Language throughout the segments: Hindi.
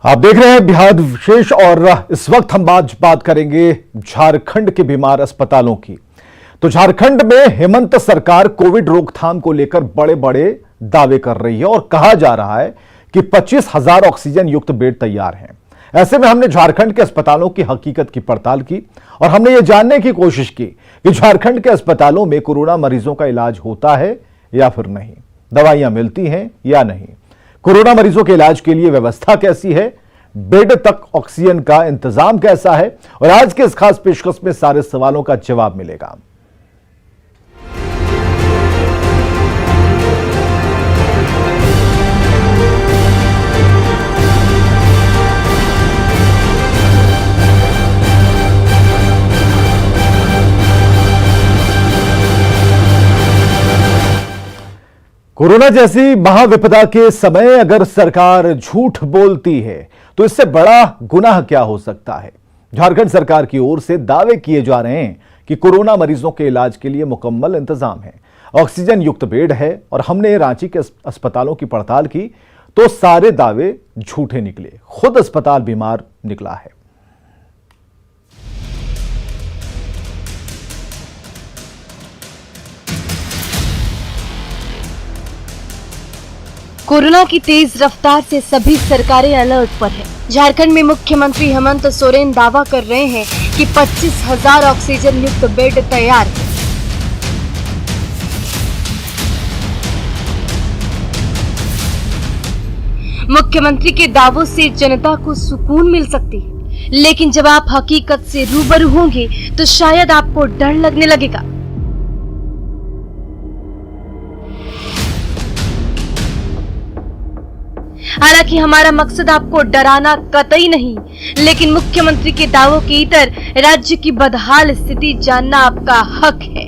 आप देख रहे हैं बिहार विशेष और इस वक्त हम बात करेंगे झारखंड के बीमार अस्पतालों की। तो झारखंड में हेमंत सरकार कोविड रोकथाम को लेकर बड़े बड़े दावे कर रही है और कहा जा रहा है कि 25,000 ऑक्सीजन युक्त बेड तैयार हैं। ऐसे में हमने झारखंड के अस्पतालों की हकीकत की पड़ताल की और हमने ये जानने की कोशिश की कि झारखंड के अस्पतालों में कोरोना मरीजों का इलाज होता है या फिर नहीं, दवाइयां मिलती हैं या नहीं, कोरोना मरीजों के इलाज के लिए व्यवस्था कैसी है, बेड तक ऑक्सीजन का इंतजाम कैसा है। और आज के इस खास पेशकश में सारे सवालों का जवाब मिलेगा। कोरोना जैसी महाविपदा के समय अगर सरकार झूठ बोलती है तो इससे बड़ा गुनाह क्या हो सकता है। झारखंड सरकार की ओर से दावे किए जा रहे हैं कि कोरोना मरीजों के इलाज के लिए मुकम्मल इंतजाम है, ऑक्सीजन युक्त बेड है। और हमने रांची के अस्पतालों की पड़ताल की तो सारे दावे झूठे निकले, खुद अस्पताल बीमार निकला है। कोरोना की तेज रफ्तार से सभी सरकारें अलर्ट पर है। झारखंड में मुख्यमंत्री हेमंत सोरेन दावा कर रहे हैं कि 25,000 ऑक्सीजन युक्त बेड तैयार है। मुख्यमंत्री के दावों से जनता को सुकून मिल सकती है, लेकिन जब आप हकीकत से रूबरू होंगे तो शायद आपको डर लगने लगेगा। हालांकि हमारा मकसद आपको डराना कतई नहीं, लेकिन मुख्यमंत्री के दावों के इतर राज्य की बदहाल स्थिति जानना आपका हक है।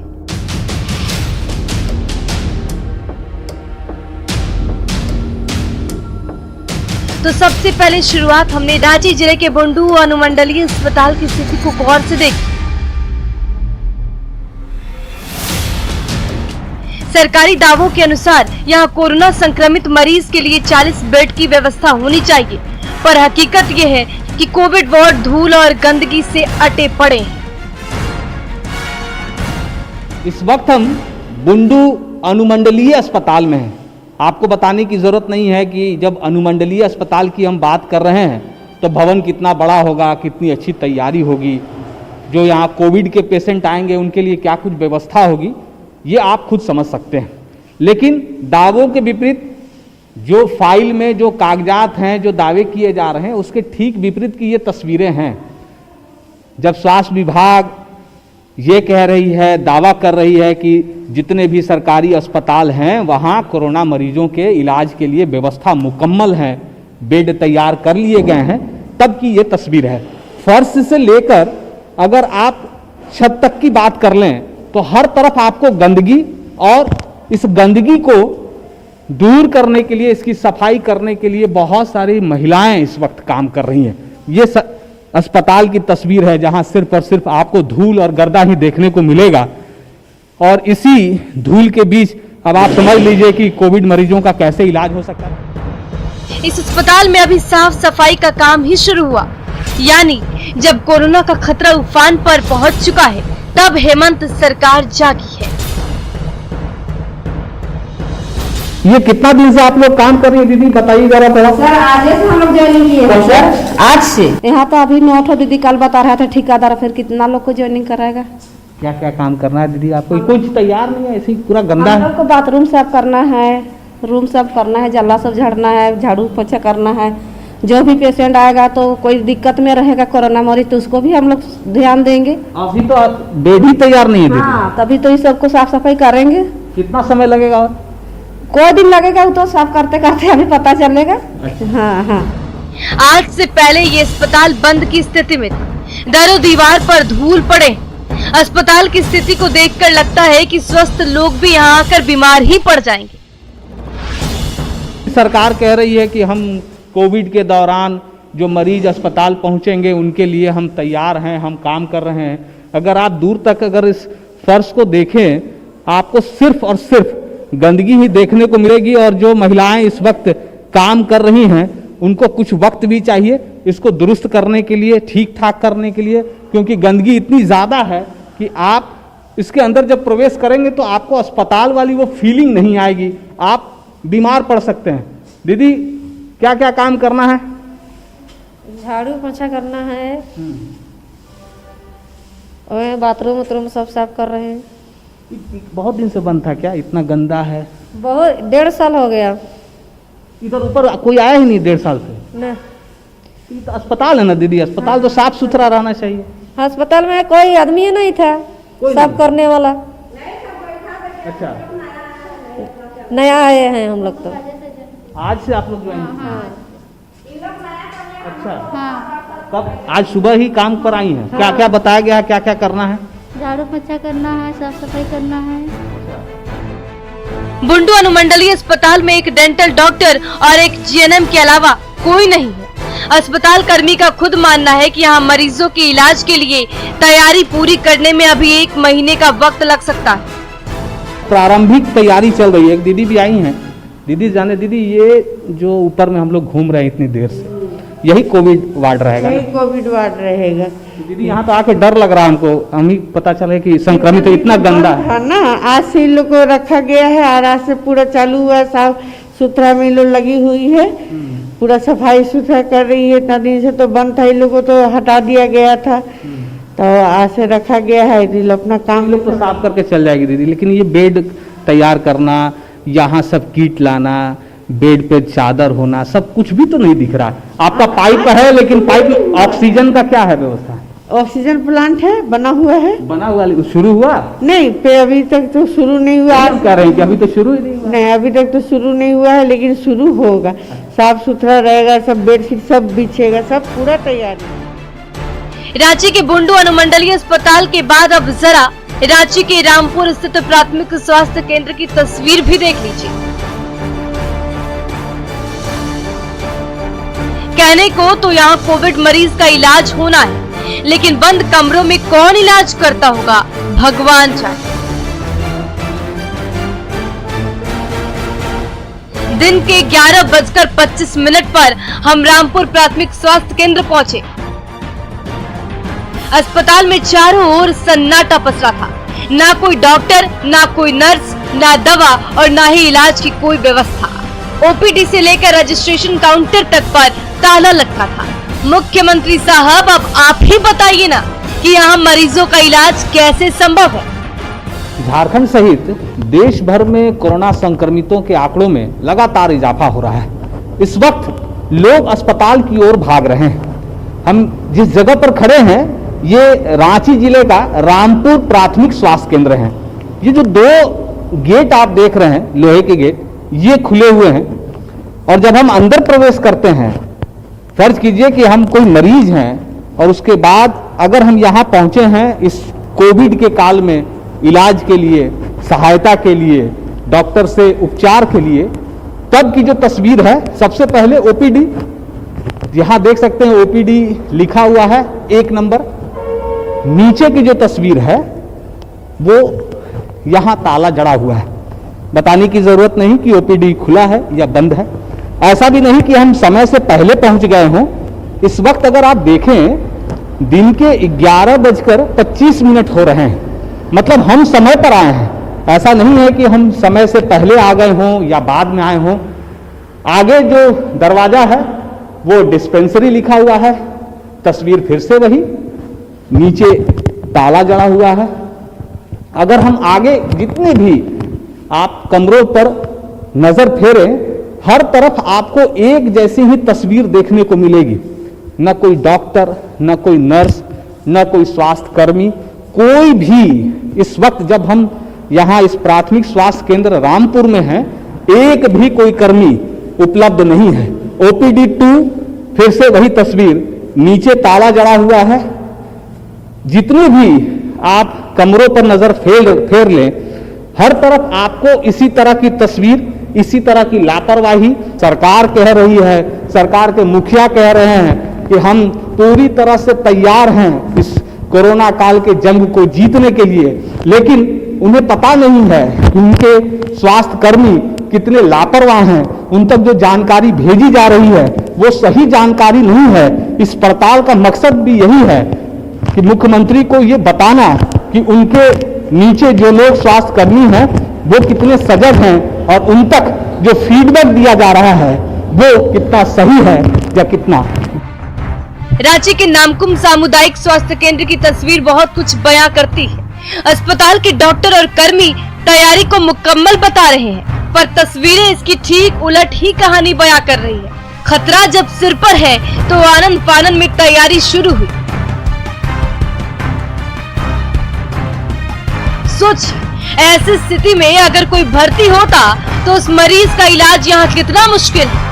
तो सबसे पहले शुरुआत हमने रांची जिले के बुंडू अनुमंडलीय अस्पताल की स्थिति को गौर से देखी। सरकारी दावों के अनुसार यहां कोरोना संक्रमित मरीज के लिए 40 बेड की व्यवस्था होनी चाहिए, पर हकीकत यह है कि कोविड वार्ड धूल और गंदगी से अटे पड़े हैं। इस वक्त हम बुंडू अनुमंडलीय अस्पताल में हैं। आपको बताने की जरूरत नहीं है कि जब अनुमंडलीय अस्पताल की हम बात कर रहे हैं तो भवन कितना बड़ा होगा, कितनी अच्छी तैयारी होगी, जो यहाँ कोविड के पेशेंट आएंगे उनके लिए क्या कुछ व्यवस्था होगी, ये आप खुद समझ सकते हैं। लेकिन दावों के विपरीत जो फाइल में जो कागजात हैं, जो दावे किए जा रहे हैं, उसके ठीक विपरीत की ये तस्वीरें हैं। जब स्वास्थ्य विभाग ये कह रही है, दावा कर रही है कि जितने भी सरकारी अस्पताल हैं वहाँ कोरोना मरीजों के इलाज के लिए व्यवस्था मुकम्मल है, बेड तैयार कर लिए गए हैं, तब की ये तस्वीर है। फर्श से लेकर अगर आप छत तक की बात कर लें तो हर तरफ आपको गंदगी, और इस गंदगी को दूर करने के लिए, इसकी सफाई करने के लिए बहुत सारी महिलाएं इस वक्त काम कर रही हैं। ये अस्पताल की तस्वीर है जहां सिर्फ और सिर्फ आपको धूल और गर्दा ही देखने को मिलेगा। और इसी धूल के बीच अब आप समझ लीजिए कि कोविड मरीजों का कैसे इलाज हो सकता है। इस अस्पताल में अभी साफ सफाई का काम ही शुरू हुआ, यानी जब कोरोना का खतरा उफान पर पहुंच चुका है तब हेमंत सरकार जागी है। ये कितना दिन से आप लोग काम कर रही है दीदी, बताइए जरा थोड़ा। सर आज से हम लोग ज्वाइनिंग किए हैं सर, आज से। यहाँ तो अभी 9 दीदी कल बता रहा था ठेकेदार, फिर कितना लोग को ज्वाइनिंग कराएगा। क्या क्या काम करना है दीदी आपको? कुछ तैयार नहीं है, ऐसे ही पूरा गंदा है। को बाथरूम साफ करना है, रूम साफ करना है, जल्ला सब झाड़ना है, झाड़ू पोछा करना है। जो भी पेशेंट आएगा तो कोई दिक्कत में रहेगा कोरोना मरीज तो उसको भी हम लोग ध्यान देंगे। अभी तो बेड ही तैयार नहीं है दीदी। हाँ, तभी तो इस सबको साफ सफाई करेंगे। कितना समय लगेगा? और कोई दिन लगेगा, वो तो साफ करते करते अभी पता चलेगा। हाँ हाँ। आज से पहले ये अस्पताल बंद की स्थिति में था, दरों दीवार पर धूल पड़े। अस्पताल की स्थिति को देखकर लगता है कि स्वस्थ लोग भी यहाँ आकर बीमार ही पड़ जाएंगे। सरकार कह रही है कि हम कोविड के दौरान जो मरीज अस्पताल पहुंचेंगे उनके लिए हम तैयार हैं, हम काम कर रहे हैं। अगर आप दूर तक अगर इस फर्श को देखें, आपको सिर्फ और सिर्फ गंदगी ही देखने को मिलेगी और जो महिलाएं इस वक्त काम कर रही हैं उनको कुछ वक्त भी चाहिए इसको दुरुस्त करने के लिए, ठीक ठाक करने के लिए, क्योंकि गंदगी इतनी ज़्यादा है कि आप इसके अंदर जब प्रवेश करेंगे तो आपको अस्पताल वाली वो फीलिंग नहीं आएगी, आप बीमार पड़ सकते हैं। दीदी क्या क्या काम करना है? झाड़ू पोछा करना है और बाथरूम वाथरूम सब साफ कर रहे हैं। बहुत दिन से बंद था क्या? इतना गंदा है। बहुत 1.5 साल हो गया। इधर ऊपर कोई आया ही नहीं 1.5 साल से। न ये तो अस्पताल है ना दीदी, अस्पताल तो साफ सुथरा रहना चाहिए। अस्पताल में कोई आदमी ही नहीं था साफ करने वाला। अच्छा, नया आए हैं हम लोग तो। आज से आप लोग ज्वाइन किए? अच्छा, कब? आज सुबह ही काम पर आई हैं? क्या क्या बताया गया है, क्या क्या करना है? झाड़ू पोछा करना है, साफ सफाई करना है। बुंडू अनुमंडलीय अस्पताल में एक डेंटल डॉक्टर और एक जीएनएम के अलावा कोई नहीं है। अस्पताल कर्मी का खुद मानना है कि यहाँ मरीजों के इलाज के लिए तैयारी पूरी करने में अभी 1 महीने का वक्त लग सकता है। प्रारंभिक तैयारी चल रही है। एक दीदी भी आई हैं। दीदी जाने, दीदी ये जो ऊपर में हम लोग घूम रहे हैं इतनी देर से, यही कोविड वार्ड रहेगा? यही कोविड वार्ड रहेगा। दीदी यहाँ तो आके डर लग रहा है हमको, हम ही पता चले कि संक्रमित तो इतना गंदा है। हाँ ना, आज से इन लोग को रखा गया है और आज से पूरा चालू हुआ है, साफ सुथरा में इन लोग लगी हुई है, पूरा सफाई सुथरा कर रही है। इतना दिन से तो बंद था, इन लोग को तो हटा दिया गया था, तो आज से रखा गया है। इन लोग अपना काम लोग तो साफ करके चल जाएगी दीदी, लेकिन ये बेड तैयार करना, यहाँ सब किट लाना, बेड पे चादर होना, सब कुछ भी तो नहीं दिख रहा है। आपका पाइप है, लेकिन पाइप में ऑक्सीजन का क्या है व्यवस्था? ऑक्सीजन प्लांट है, बना हुआ है। बना हुआ, शुरू हुआ नहीं पे अभी तक तो शुरू नहीं हुआ। आप कह रहे हैं कि अभी तो शुरू ही नहीं हुआ? नहीं, अभी तक तो शुरू नहीं हुआ है, लेकिन शुरू होगा। साफ सुथरा रहेगा, सब बेडशीट सब बिछेगा, सब पूरा तैयार है। रांची के बुंडू अनुमंडलीय अस्पताल के बाद अब जरा रांची के रामपुर स्थित प्राथमिक स्वास्थ्य केंद्र की तस्वीर भी देख लीजिए। कहने को तो यहाँ कोविड मरीज का इलाज होना है, लेकिन बंद कमरों में कौन इलाज करता होगा, भगवान जाने। दिन के 11:25 पर हम रामपुर प्राथमिक स्वास्थ्य केंद्र पहुंचे। अस्पताल में चारों ओर सन्नाटा पसरा था। ना कोई डॉक्टर, ना कोई नर्स, ना दवा और ना ही इलाज की कोई व्यवस्था। ओपीडी से लेकर रजिस्ट्रेशन काउंटर तक पर ताला लटका था। मुख्यमंत्री साहब, अब आप ही बताइए ना कि यहाँ मरीजों का इलाज कैसे संभव है। झारखंड सहित देश भर में कोरोना संक्रमितों के आंकड़ों में लगातार इजाफा हो रहा है। इस वक्त लोग अस्पताल की ओर भाग रहे हैं। हम जिस जगह पर खड़े हैं ये रांची जिले का रामपुर प्राथमिक स्वास्थ्य केंद्र है। ये जो 2 गेट आप देख रहे हैं, लोहे के गेट, ये खुले हुए हैं, और जब हम अंदर प्रवेश करते हैं, फर्ज कीजिए कि हम कोई मरीज हैं और उसके बाद अगर हम यहाँ पहुंचे हैं इस कोविड के काल में इलाज के लिए, सहायता के लिए, डॉक्टर से उपचार के लिए, तब की जो तस्वीर है, सबसे पहले ओपीडी, यहाँ देख सकते हैं ओपीडी लिखा हुआ है 1 नंबर। नीचे की जो तस्वीर है वो यहाँ ताला जड़ा हुआ है। बताने की जरूरत नहीं कि ओपीडी खुला है या बंद है। ऐसा भी नहीं कि हम समय से पहले पहुंच गए हों। इस वक्त अगर आप देखें दिन के 11:25 हो रहे हैं, मतलब हम समय पर आए हैं। ऐसा नहीं है कि हम समय से पहले आ गए हों या बाद में आए हों। आगे जो दरवाजा है वो डिस्पेंसरी लिखा हुआ है, तस्वीर फिर से वही, नीचे ताला जड़ा हुआ है। अगर हम आगे जितने भी आप कमरों पर नजर फेरें, हर तरफ आपको एक जैसी ही तस्वीर देखने को मिलेगी। न कोई डॉक्टर, न कोई नर्स, न कोई स्वास्थ्य कर्मी, कोई भी इस वक्त जब हम यहाँ इस प्राथमिक स्वास्थ्य केंद्र रामपुर में हैं, एक भी कोई कर्मी उपलब्ध नहीं है। ओपीडी 2 फिर से वही तस्वीर, नीचे ताला जड़ा हुआ है। जितने भी आप कमरों पर नजर फेर लें, हर तरफ आपको इसी तरह की तस्वीर, इसी तरह की लापरवाही। सरकार कह रही है, सरकार के मुखिया कह रहे हैं कि हम पूरी तरह से तैयार हैं इस कोरोना काल के जंग को जीतने के लिए, लेकिन उन्हें पता नहीं है कि उनके स्वास्थ्य कर्मी कितने लापरवाह हैं। उन तक जो जानकारी भेजी जा रही है वो सही जानकारी नहीं है। इस पड़ताल का मकसद भी यही है कि मुख्यमंत्री को ये बताना कि उनके नीचे जो लोग स्वास्थ्य कर्मी हैं वो कितने सजग हैं और उन तक जो फीडबैक दिया जा रहा है वो कितना सही है या कितना। रांची के नामकुम सामुदायिक स्वास्थ्य केंद्र की तस्वीर बहुत कुछ बयां करती है। अस्पताल के डॉक्टर और कर्मी तैयारी को मुकम्मल बता रहे हैं, पर तस्वीरें इसकी ठीक उलट ही कहानी बयां कर रही है। खतरा जब सिर पर है तो आनंद फानन में तैयारी शुरू हुई। सोच, ऐसी स्थिति में अगर कोई भर्ती होता तो उस मरीज का इलाज यहाँ कितना मुश्किल है।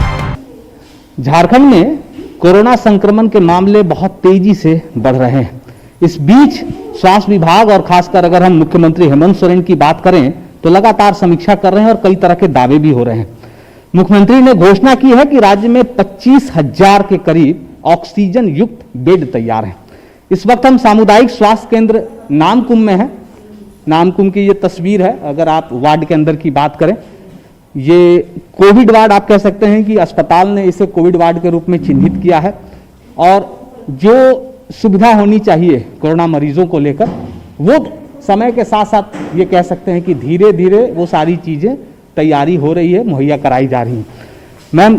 झारखंड में कोरोना संक्रमण के मामले बहुत तेजी से बढ़ रहे हैं। इस बीच स्वास्थ्य विभाग और खासकर अगर हम मुख्यमंत्री हेमंत सोरेन की बात करें तो लगातार समीक्षा कर रहे हैं और कई तरह के दावे भी हो रहे हैं। मुख्यमंत्री ने घोषणा की है कि राज्य में 25,000 के करीब ऑक्सीजन युक्त बेड तैयार हैं। इस वक्त हम सामुदायिक स्वास्थ्य केंद्र नामकुम में हैं। नामकुम की ये तस्वीर है। अगर आप वार्ड के अंदर की बात करें, ये कोविड वार्ड आप कह सकते हैं कि अस्पताल ने इसे कोविड वार्ड के रूप में चिन्हित किया है और जो सुविधा होनी चाहिए कोरोना मरीजों को लेकर वो समय के साथ साथ ये कह सकते हैं कि धीरे धीरे वो सारी चीजें तैयारी हो रही है, मुहैया कराई जा रही हैं। मैम,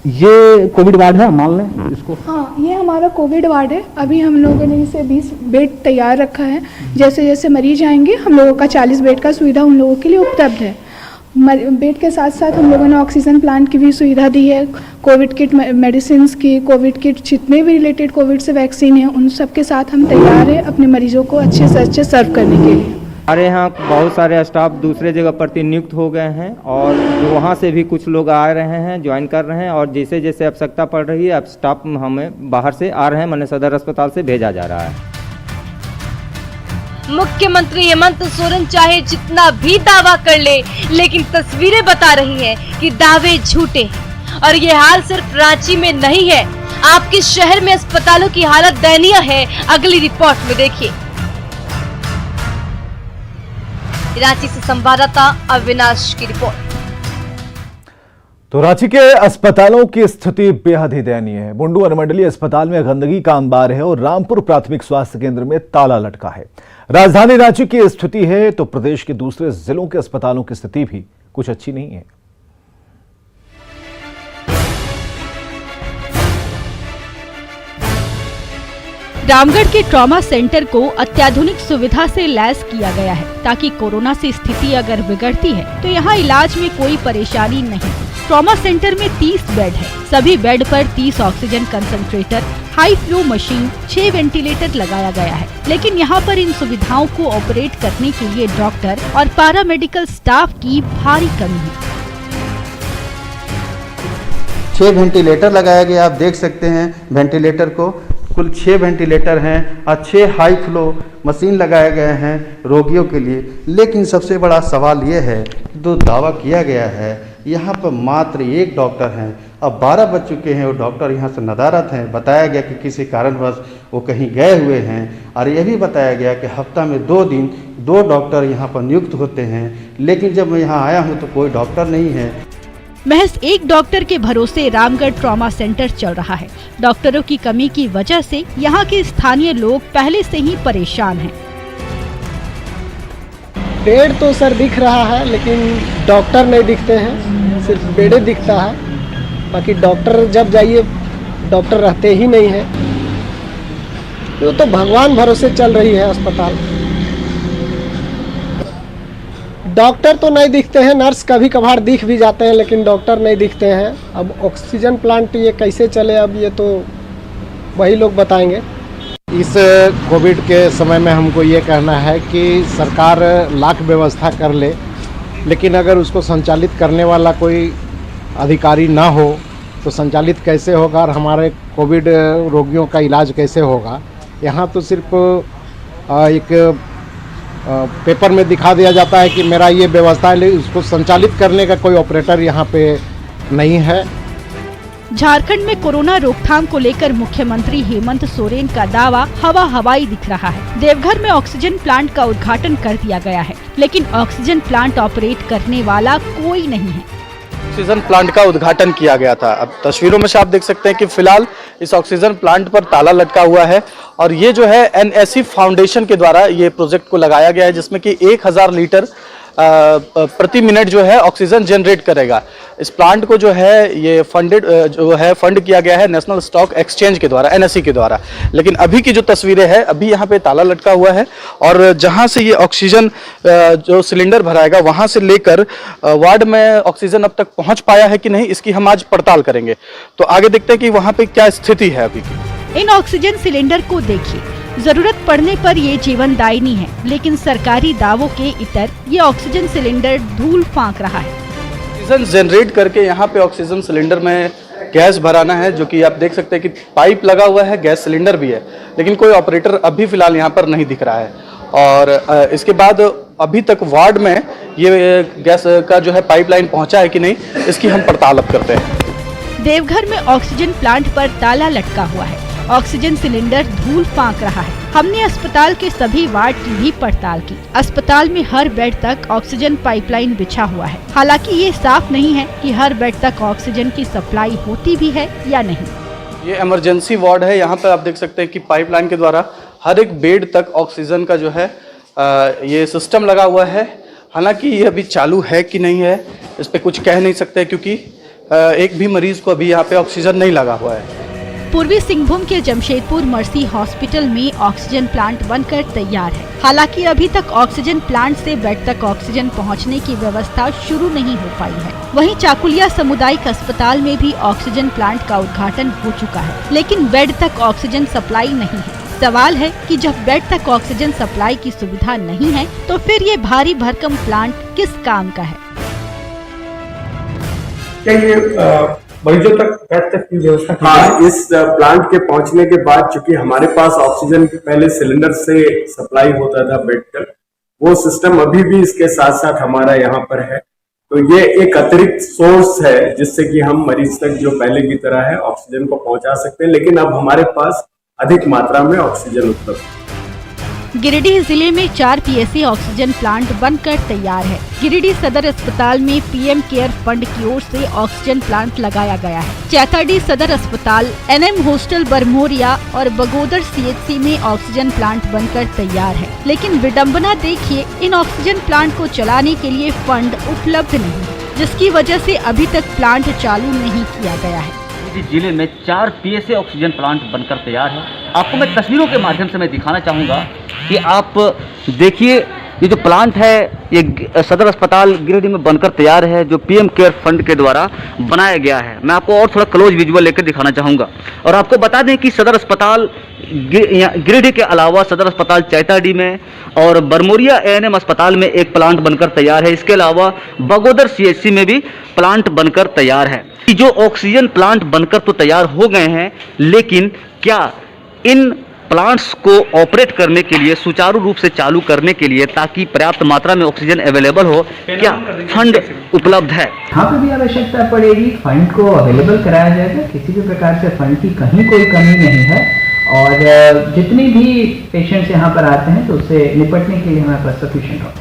ये कोविड वार्ड है, मान लें इसको। हाँ, ये हमारा कोविड वार्ड है। अभी हम लोगों ने इसे 20 बेड तैयार रखा है। जैसे जैसे मरीज आएंगे हम लोगों का 40 बेड का सुविधा उन लोगों के लिए उपलब्ध है। बेड के साथ साथ हम लोगों ने ऑक्सीजन प्लांट की भी सुविधा दी है। कोविड किट, मेडिसिन की कोविड किट, जितने भी रिलेटेड कोविड से वैक्सीन है उन सब के साथ हम तैयार हैं अपने मरीजों को अच्छे से अच्छे सर्व करने के लिए। हमारे यहाँ बहुत सारे स्टाफ दूसरे जगह प्रतिनियुक्त हो गए हैं और वहाँ से भी कुछ लोग आ रहे हैं, ज्वाइन कर रहे हैं और जैसे जैसे आवश्यकता पड़ रही है अब स्टाफ हमें बाहर से आ रहे हैं, माने सदर अस्पताल से भेजा जा रहा है। मुख्यमंत्री हेमंत सोरेन चाहे जितना भी दावा कर ले, लेकिन तस्वीरें बता रही हैं कि दावे झूठे हैं। और ये हाल सिर्फ रांची में नहीं है, आपके शहर में अस्पतालों की हालत दयनीय है। अगली रिपोर्ट में देखिए। रांची से संवाददाता अविनाश की रिपोर्ट। तो रांची के अस्पतालों की स्थिति बेहद ही दयनीय है। बुंडू अनुमंडलीय अस्पताल में गंदगी का अंबार है और रामपुर प्राथमिक स्वास्थ्य केंद्र में ताला लटका है। राजधानी रांची की स्थिति है तो प्रदेश के दूसरे जिलों के अस्पतालों की स्थिति भी कुछ अच्छी नहीं है। रामगढ़ के ट्रॉमा सेंटर को अत्याधुनिक सुविधा से लैस किया गया है ताकि कोरोना से स्थिति अगर बिगड़ती है तो यहाँ इलाज में कोई परेशानी नहीं। ट्रॉमा सेंटर में 30 बेड है। सभी बेड पर 30 oxygen concentrator, high flow machine, 6 ventilator लगाया गया है। लेकिन यहाँ पर इन सुविधाओं को ऑपरेट करने के लिए डॉक्टर और पैरामेडिकल स्टाफ की भारी कमी है। 6 वेंटिलेटर लगाया गया, आप देख सकते हैं वेंटिलेटर को। कुल 6 वेंटिलेटर हैं और 6 हाई फ्लो मशीन लगाए गए हैं रोगियों के लिए। लेकिन सबसे बड़ा सवाल ये है कि जो दावा किया गया है यहाँ पर मात्र 1 डॉक्टर हैं। अब 12 बज चुके हैं, वो डॉक्टर यहाँ से नदारत हैं। बताया गया कि किसी कारणवश वो कहीं गए हुए हैं और यह भी बताया गया कि हफ्ता में 2 दिन 2 डॉक्टर यहाँ पर नियुक्त होते हैं। लेकिन जब मैं यहाँ आया हूँ तो कोई डॉक्टर नहीं है। महज 1 डॉक्टर के भरोसे रामगढ़ ट्रॉमा सेंटर चल रहा है। डॉक्टरों की कमी की वजह से यहाँ के स्थानीय लोग पहले से ही परेशान हैं। बेड तो सर दिख रहा है लेकिन डॉक्टर नहीं दिखते हैं, सिर्फ बेड दिखता है। बाकी डॉक्टर जब जाइए डॉक्टर रहते ही नहीं है। तो भगवान भरोसे चल रही है अस्पताल। डॉक्टर तो नहीं दिखते हैं, नर्स कभी कभार दिख भी जाते हैं लेकिन डॉक्टर नहीं दिखते हैं। अब ऑक्सीजन प्लांट ये कैसे चले अब ये तो वही लोग बताएंगे। इस कोविड के समय में हमको ये कहना है कि सरकार लाख व्यवस्था कर ले, लेकिन अगर उसको संचालित करने वाला कोई अधिकारी ना हो तो संचालित कैसे होगा और हमारे कोविड रोगियों का इलाज कैसे होगा। यहाँ तो सिर्फ एक पेपर में दिखा दिया जाता है कि मेरा ये व्यवस्था है, उसको संचालित करने का कोई ऑपरेटर यहाँ पे नहीं है। झारखंड में कोरोना रोकथाम को लेकर मुख्यमंत्री हेमंत सोरेन का दावा हवाई दिख रहा है। देवघर में ऑक्सीजन प्लांट का उद्घाटन कर दिया गया है, लेकिन ऑक्सीजन प्लांट ऑपरेट करने वाला कोई नहीं है। ऑक्सीजन प्लांट का उद्घाटन किया गया था। अब तस्वीरों में से आप देख सकते हैं कि फिलहाल इस ऑक्सीजन प्लांट पर ताला लटका हुआ है और ये जो है NSE फाउंडेशन के द्वारा ये प्रोजेक्ट को लगाया गया है, जिसमें कि 1000 लीटर प्रति मिनट जो है ऑक्सीजन जनरेट करेगा। इस प्लांट को जो है ये फंड किया गया है नेशनल स्टॉक एक्सचेंज के द्वारा, NSE के द्वारा। लेकिन अभी की जो तस्वीरें हैं, अभी यहाँ पे ताला लटका हुआ है और जहाँ से ये ऑक्सीजन जो सिलेंडर भराएगा वहाँ से लेकर वार्ड में ऑक्सीजन अब तक पहुँच पाया है कि नहीं, इसकी हम आज पड़ताल करेंगे। तो आगे देखते हैं कि वहाँ पे क्या स्थिति है अभी की। इन ऑक्सीजन सिलेंडर को देखिए, जरूरत पड़ने पर ये जीवनदायिनी है, लेकिन सरकारी दावों के इतर ये ऑक्सीजन सिलेंडर धूल फांक रहा है। ऑक्सीजन जनरेट करके यहाँ पे ऑक्सीजन सिलेंडर में गैस भराना है, जो कि आप देख सकते हैं कि पाइप लगा हुआ है, गैस सिलेंडर भी है, लेकिन कोई ऑपरेटर अभी फिलहाल यहाँ पर नहीं दिख रहा है। और इसके बाद अभी तक वार्ड में ये गैस का जो है पाइपलाइन पहुँचा है कि नहीं, इसकी हम पड़ताल अब करते हैं। देवघर में ऑक्सीजन प्लांट पर ताला लटका हुआ है, ऑक्सीजन सिलेंडर धूल फांक रहा है। हमने अस्पताल के सभी वार्ड की भी पड़ताल की। अस्पताल में हर बेड तक ऑक्सीजन पाइपलाइन बिछा हुआ है। हालांकि ये साफ नहीं है कि हर बेड तक ऑक्सीजन की सप्लाई होती भी है या नहीं। ये इमरजेंसी वार्ड है, यहाँ पर आप देख सकते हैं कि पाइपलाइन के द्वारा हर एक बेड तक ऑक्सीजन का जो है ये सिस्टम लगा हुआ है। हालांकि ये अभी चालू है कि नहीं है, इस पर कुछ कह नहीं सकते, क्योंकि एक भी मरीज को अभी यहाँ पे ऑक्सीजन नहीं लगा हुआ है। पूर्वी सिंहभूम के जमशेदपुर मर्सी हॉस्पिटल में ऑक्सीजन प्लांट बनकर तैयार है। हालांकि अभी तक ऑक्सीजन प्लांट से बेड तक ऑक्सीजन पहुंचने की व्यवस्था शुरू नहीं हो पाई है। वहीं चाकुलिया सामुदायिक अस्पताल में भी ऑक्सीजन प्लांट का उद्घाटन हो चुका है, लेकिन बेड तक ऑक्सीजन सप्लाई नहीं है। सवाल है कि जब बेड तक ऑक्सीजन सप्लाई की सुविधा नहीं है, तो फिर ये भारी भरकम प्लांट किस काम का है? क्या ये मरीजों तक बेड तक की व्यवस्था? हाँ, इस प्लांट के पहुंचने के बाद चूंकि हमारे पास ऑक्सीजन पहले सिलेंडर से सप्लाई होता था बेड तक, वो सिस्टम अभी भी इसके साथ साथ हमारा यहाँ पर है। तो ये एक अतिरिक्त सोर्स है जिससे कि हम मरीज तक जो पहले की तरह है ऑक्सीजन को पहुंचा सकते हैं, लेकिन अब हमारे पास अधिक मात्रा में ऑक्सीजन उपलब्ध है। गिरिडीह जिले में 4 PSA ऑक्सीजन प्लांट बनकर तैयार है। गिरिडीह सदर अस्पताल में PM केयर फंड की ओर से ऑक्सीजन प्लांट लगाया गया है। चैताडीह सदर अस्पताल, NM हॉस्टल बरमोरिया और बगोदर CHC में ऑक्सीजन प्लांट बनकर तैयार है। लेकिन विडंबना देखिए, इन ऑक्सीजन प्लांट को चलाने के लिए फंड उपलब्ध नहीं, जिसकी वजह से अभी तक प्लांट चालू नहीं किया गया है। जिले में 4 PSA ऑक्सीजन प्लांट बनकर तैयार है। आपको मैं तस्वीरों के माध्यम से मैं दिखाना चाहूँगा कि आप देखिए, ये जो प्लांट है ये सदर अस्पताल गिरिडीह में बनकर तैयार है, जो PM केयर फंड के द्वारा बनाया गया है। मैं आपको और थोड़ा क्लोज विजुअल लेकर दिखाना चाहूँगा। और आपको बता दें कि सदर अस्पताल गिरिडीह के अलावा सदर अस्पताल चैताडीह में और बरमोरिया ANM अस्पताल में एक प्लांट बनकर तैयार है। इसके अलावा बगोदर CHC में भी प्लांट बनकर तैयार है। जो ऑक्सीजन प्लांट बनकर तो तैयार हो गए हैं, लेकिन क्या इन प्लांट्स को ऑपरेट करने के लिए, सुचारू रूप से चालू करने के लिए, ताकि पर्याप्त मात्रा में ऑक्सीजन अवेलेबल हो, क्या फंड उपलब्ध है? यहाँ पे भी आवश्यकता पड़ेगी, फंड को अवेलेबल कराया जाएगा। किसी भी प्रकार से फंड की कहीं कोई कमी नहीं है और जितनी भी पेशेंट्स यहाँ पर आते हैं तो उससे निपटने के लिए हमारे पास सफिशिएंट हो।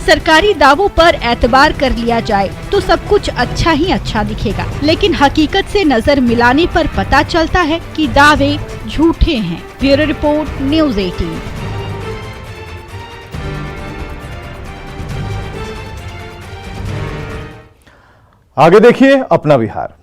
सरकारी दावों पर एतबार कर लिया जाए तो सब कुछ अच्छा ही अच्छा दिखेगा, लेकिन हकीकत से नजर मिलाने पर पता चलता है कि दावे झूठे हैं। Bureau report, news 18। आगे देखिए अपना बिहार।